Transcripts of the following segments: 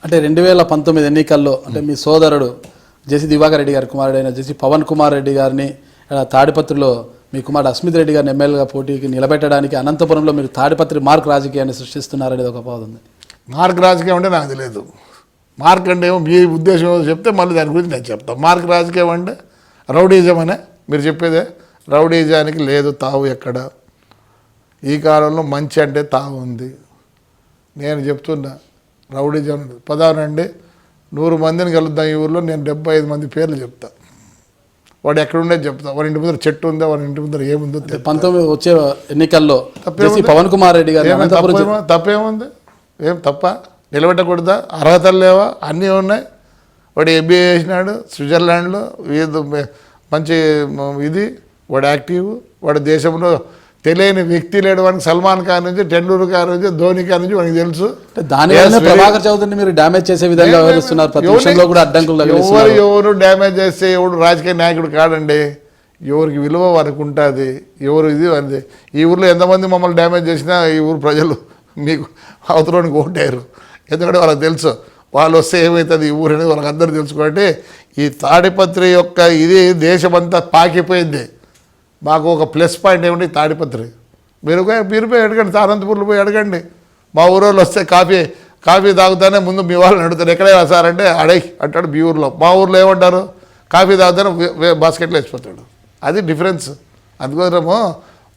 అంటే 2019 ఎన్నికల్లో అంటే మీ సోదరుడు జేసీ దివాకర్ రెడ్డి గారి కుమారుడైన జేసీ పవన్ కుమార్ రెడ్డి గారిని తాడిపత్రిలో మీ కుమారుడు అస్మిత్ రెడ్డి గారిని ఎమ్మెల్యేగా పోటీకి నిలబెట్టడానికి అనంతపురంలో మీరు తాడిపత్రి మార్క్ రాజకీయాన్ని సృష్టిస్తున్నారనేది ఒక బాధ ఉంది. మార్క్ రాజకీయం అంటే నాకు తెలియదు. మార్క్ అంటే ఏమో మీ ఉద్దేశం చెప్తే మళ్ళీ దాని గురించి నేను చెప్తాను. మార్క్ రాజకీయం అంటే రౌడీజం అనే మీరు చెప్పేదే. రౌడీజానికి లేదు తావు ఎక్కడ. ఈ కాలంలో మంచి అంటే తావు ఉంది. నేను చెప్తున్నా రౌడీజం పదానండి 100 మందిని కలుద్దాం ఈ ఊర్లో, నేను 75 మంది పేర్లు చెప్తా. వాడు ఎక్కడుండేది చెప్తా. వాడి ఇంటి ముందర చెట్టు ఉందా, వాడి ఇంటి ముందర ఏముందో. 19 వచ్చే ఎన్నికల్లో పవన్ కుమార్ రెడ్డి గారు తప్పేముంది? ఏం తప్ప? నిలబెట్టకూడదా? అర్హతలు లేవా? అన్నీ ఉన్నాయి. వాడు ఎంబీఏ చేసినాడు స్విట్జర్లాండ్లో. మంచి ఇది వాడు యాక్టివ్. వాడు దేశంలో తెలియని వ్యక్తి లేడు. వానికి సల్మాన్ ఖాన్ నుంచి, టెండూల్కర్ నుంచి, ధోని ఖాన్ నుంచి వానికి తెలుసు. దానివల్ల ప్రభాకర్ చౌదరిని మీరు డ్యామేజ్ చేసే విధంగా వ్యవహరిస్తున్నారు. ప్రతి విషయంలో కూడా అడ్డంకులు ఎవరు డ్యామేజ్ చేస్తే ఎవడు రాజకీయ నాయకుడు కాడండి. ఎవరికి విలువ వారికి ఉంటుంది. ఎవరు ఇది అనేది. ఈ ఊర్లో ఎంతమంది మమ్మల్ని డ్యామేజ్ చేసినా ఈ ఊరు ప్రజలు మీకు అవతలోనికి ఓటేరు. ఎందుకంటే వాళ్ళకి తెలుసు వాళ్ళు వస్తే ఏమవుతుంది ఈ ఊరు అనేది వాళ్ళకి అందరూ తెలుసుకోండి. ఈ తాడిపత్రి యొక్క ఇది దేశమంతా పాకిపోయింది. మాకు ఒక ప్లస్ పాయింట్ ఏమిటి తాడిపత్రి. మీరు పోయి అడగండి, అనంతపూర్లో పోయి అడగండి. మా ఊరోళ్ళు వస్తే కాఫీ తాగుతానే ముందు మీ వాళ్ళని అడుగుతారు ఎక్కడైనా సార్ అంటే అడై అంటాడు మీ ఊర్లో. మా ఊర్లో ఏమంటారు? కాఫీ తాగుతానే బాస్కెట్లో వేసిపోతాడు. అది డిఫరెన్స్. అందుకోసమో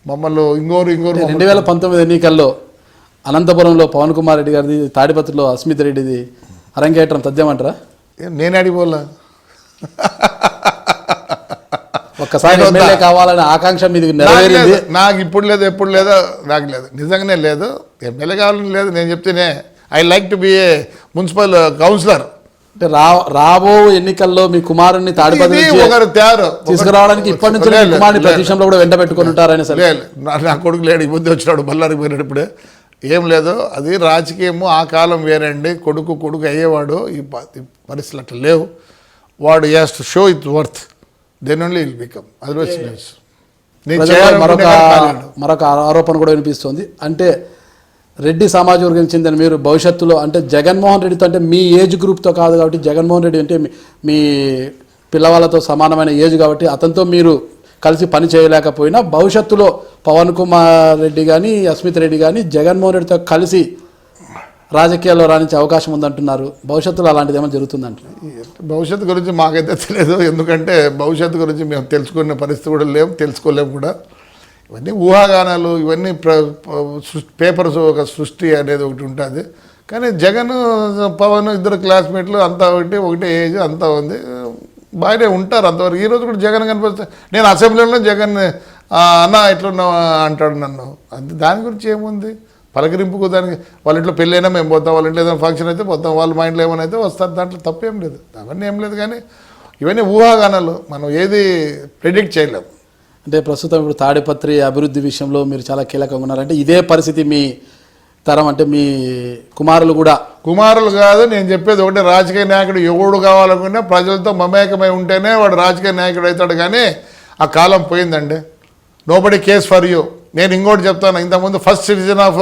మమ్మల్ని ఇంకోరు 2019 ఎన్నికల్లో అనంతపురంలో పవన్ కుమార్ రెడ్డి గారిది, తాడిపత్రిలో అస్మిత్ రెడ్డిది అరంగేట్రం తథ్యమంటారా? నేను అడిగిపోలా. ఒక్కసారి ఎమ్మెల్యే కావాలనే ఆకాంక్ష మీది నెరవేరింది. నాకు ఇప్పుడు లేదు, ఎప్పుడు లేదో నాకు లేదు, నిజంగానే లేదు. ఎమ్మెల్యే కావాలని లేదు. నేను చెప్తేనే I like to be a municipal councillor. అంటే రాబో ఎన్నికల్లో మీ కుమారుని తాడిపత్రి తీసుకురావడానికి ఇప్పటి నుంచి కుమారుని ప్రతి విషయంలో కూడా వెంట పెట్టుకుని ఉంటారని. సరే నా కొడుకు లేడు, ఈ ముందు వచ్చినాడు బళ్ళారికి పోయినాడు. ఇప్పుడే ఏం లేదు. అది రాజకీయము ఆ కాలం వేరండి. కొడుకు అయ్యేవాడు. ఈ పరిస్థితులు అట్లా లేవు. వాడు has to show it worth, then only will become. Otherwise మరొక ఆరోపణ కూడా వినిపిస్తుంది. అంటే రెడ్డి సమాజ వర్గం చెందిన మీరు భవిష్యత్తులో అంటే జగన్మోహన్ రెడ్డితో, అంటే మీ ఏజ్ గ్రూప్తో కాదు కాబట్టి, జగన్మోహన్ రెడ్డి అంటే మీ పిల్లవాళ్ళతో సమానమైన ఏజ్ కాబట్టి అతనితో మీరు కలిసి పని చేయలేకపోయినా భవిష్యత్తులో పవన్ కుమార్ రెడ్డి కానీ అస్మిత్ రెడ్డి కానీ జగన్మోహన్ రెడ్డితో కలిసి రాజకీయాల్లో రాణించే అవకాశం ఉందంటున్నారు. భవిష్యత్తులో అలాంటిది ఏమైనా జరుగుతుందంటున్నారు? భవిష్యత్తు గురించి మాకైతే తెలియదు. ఎందుకంటే భవిష్యత్తు గురించి మేము తెలుసుకునే పరిస్థితి కూడా లేవు, తెలుసుకోలేము కూడా. ఇవన్నీ ఊహాగానాలు, ఇవన్నీ పేపర్స్ ఒక సృష్టి అనేది ఒకటి ఉంటుంది. కానీ జగన్ పవన్ ఇద్దరు క్లాస్మేట్లు అంతా ఒకటే ఏజ్ అంతా ఉంది, బాగానే ఉంటారు అంతవరకు. ఈరోజు కూడా జగన్ కనిపిస్తే నేను అసెంబ్లీలో జగన్ అన్న ఎట్లున్నావు అంటాడు నన్ను. అంతే, దాని గురించి ఏముంది? పలకరింపుకు దానికి వాళ్ళ ఇంట్లో పెళ్ళి అయినా మేము పోతాం, వాళ్ళ ఇంట్లో ఏదైనా ఫంక్షన్ అయితే పోతాం, వాళ్ళు మా ఇంట్లో ఏమైనా అయితే వస్తారు. దాంట్లో తప్పేం లేదు, అవన్నీ ఏం లేదు. కానీ ఇవన్నీ ఊహాగానాలు, మనం ఏది ప్రెడిక్ట్ చేయలేము. అంటే ప్రస్తుతం ఇప్పుడు తాడిపత్రి అభివృద్ధి విషయంలో మీరు చాలా కీలకంగా ఉన్నారంటే ఇదే పరిస్థితి మీ తరం అంటే మీ కుమారులు కూడా? కుమారులు కాదు, నేను చెప్పేది ఒకటే. రాజకీయ నాయకుడు ఎవడు కావాలనుకున్నా ప్రజలతో మమేకమై ఉంటేనే వాడు రాజకీయ నాయకుడు అవుతాడు. కానీ ఆ కాలం పోయిందండి. Nobody case for you. నేను ఇంకోటి చెప్తాను, ఇంతకుముందు ఫస్ట్ సిటిజన్ ఆఫ్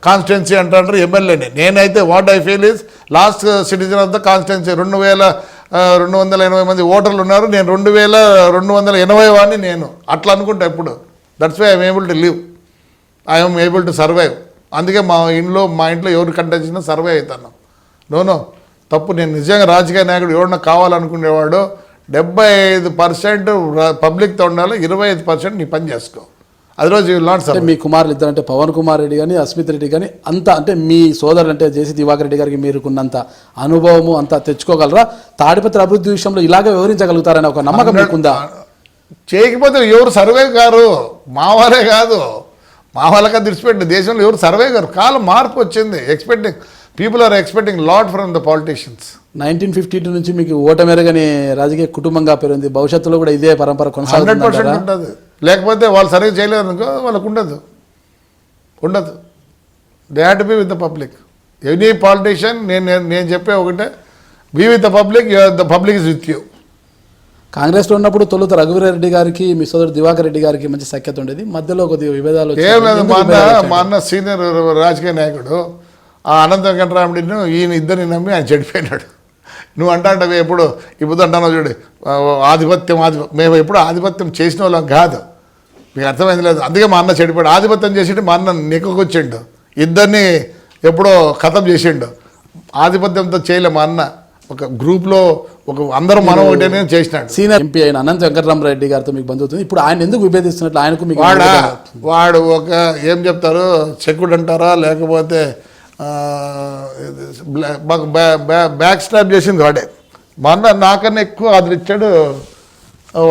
కాన్స్టిట్యున్సీ అంటారు ఎమ్మెల్యేని. నేనైతే what I feel is lost citizen of the constituency. 2280 మంది ఓటర్లు ఉన్నారు, నేను 2280 వాడిని నేను. అట్లా అనుకుంటా ఇప్పుడు. That's why I'm able to live, I'm able to survive. అందుకే మా ఇంట్లో ఎవరు కంటెస్ట్ చేసినా సర్వే అవుతాను. నో తప్పు. నేను నిజంగా రాజకీయ నాయకుడు ఎవరన్నా కావాలనుకునేవాడు 75% పబ్లిక్తో ఉండాలి, 25% నీ పని చేసుకో. Otherwise you will not survive. మీ కుమారులు ఇద్దరు అంటే పవన్ కుమార్ రెడ్డి కానీ అస్మిత్ రెడ్డి కానీ అంత అంటే మీ సోదరులు అంటే జేసీ దివాకర్ రెడ్డి గారికి మీరుకున్నంత అనుభవము అంతా తెచ్చుకోగలరా? తాడిపత్రి అభివృద్ధి విషయంలో ఇలాగే వివరించగలుగుతారని ఒక నమ్మకం మీకుందా? చేయకపోతే ఎవరు సర్వే కారు. మా వాళ్ళే కాదు, మా వాళ్ళగా దృష్టిపెట్టి దేశంలో ఎవరు సర్వే గారు. కాలం మార్పు వచ్చింది. People are expecting lot from the politicians. 1952 నుంచి మీకు ఓటమెరగని రాజకీయ కుటుంబంగా పెరిగింది. భవిష్యత్తులో కూడా ఇదే పరంపర కొనసాగుతుంది. 100% ఉంటుంది. లేకపోతే వాళ్ళు సరిగ్గా చేయలేదు అనుకో, వాళ్ళకు ఉండదు. They have to be with the public. Any politician నేను చెప్పే ఒకటే, be with the public, the public is with you. కాంగ్రెస్లో ఉన్నప్పుడు తొలుత రఘువీరెడ్డి గారికి మీ సోదరు దివాకర్ రెడ్డి గారికి మంచి సఖ్యత ఉండేది. మధ్యలో కొద్దిగా విభేదాలు ఏం లేదు. మా అన్న సీనియర్ రాజకీయ నాయకుడు. ఆ అనంత వెంకటరాముడిని ఈయన ఇద్దరిని నమ్మి ఆయన చెడిపోయినాడు. నువ్వు అంటాంటవి ఎప్పుడు ఇప్పుడు అంటానో చూడు, ఆధిపత్యం మేము ఎప్పుడు ఆధిపత్యం చేసిన వాళ్ళం కాదు, మీకు అర్థమైంది లేదు. అందుకే మా అన్న చెడిపోయాడు. ఆధిపత్యం చేసిండు, మా అన్న నెక్కుకొచ్చిండు, ఇద్దరిని ఎప్పుడో ఖతం చేసిండు. ఆధిపత్యంతో చేయలే మా అన్న, ఒక గ్రూప్లో ఒక అందరూ మనం ఒకటేనే చేసినాడు. సీనియర్ ఎంపీ అయిన అనంత వెంకటరామరెడ్డి గారితో మీకు బంధువుతుంది, ఇప్పుడు ఆయన ఎందుకు విభేదిస్తున్నట్లు ఆయనకు మీకు వాడు ఒక ఏం చెప్తారు, చెక్కుడు అంటారా లేకపోతే బ్యాక్ స్టాప్ చేసింది వాడే. మా అన్న నాకన్నా ఎక్కువ ఆదరించాడు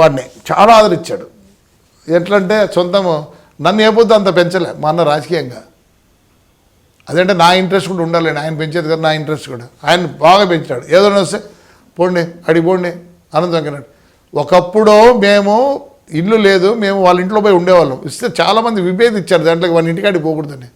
వాడిని, చాలా ఆదరించాడు. ఎట్లంటే సొంతము నన్ను ఏ పొద్దు అంత పెంచలే మా అన్న రాజకీయంగా. అదంటే నా ఇంట్రెస్ట్ కూడా ఉండాలి, ఆయన పెంచేది కదా నా ఇంట్రెస్ట్ కూడా. ఆయన బాగా పెంచాడు. ఏదైనా వస్తే పోండి అడిగి పోండి అనంత వెంకటరెడ్డి. ఒకప్పుడు మేము ఇల్లు లేదు, మేము వాళ్ళ ఇంట్లో పోయి ఉండేవాళ్ళం. ఇస్తే చాలామంది విభేదించారు దాంట్లోకి, వాళ్ళ ఇంటికాడికి పోకూడదని.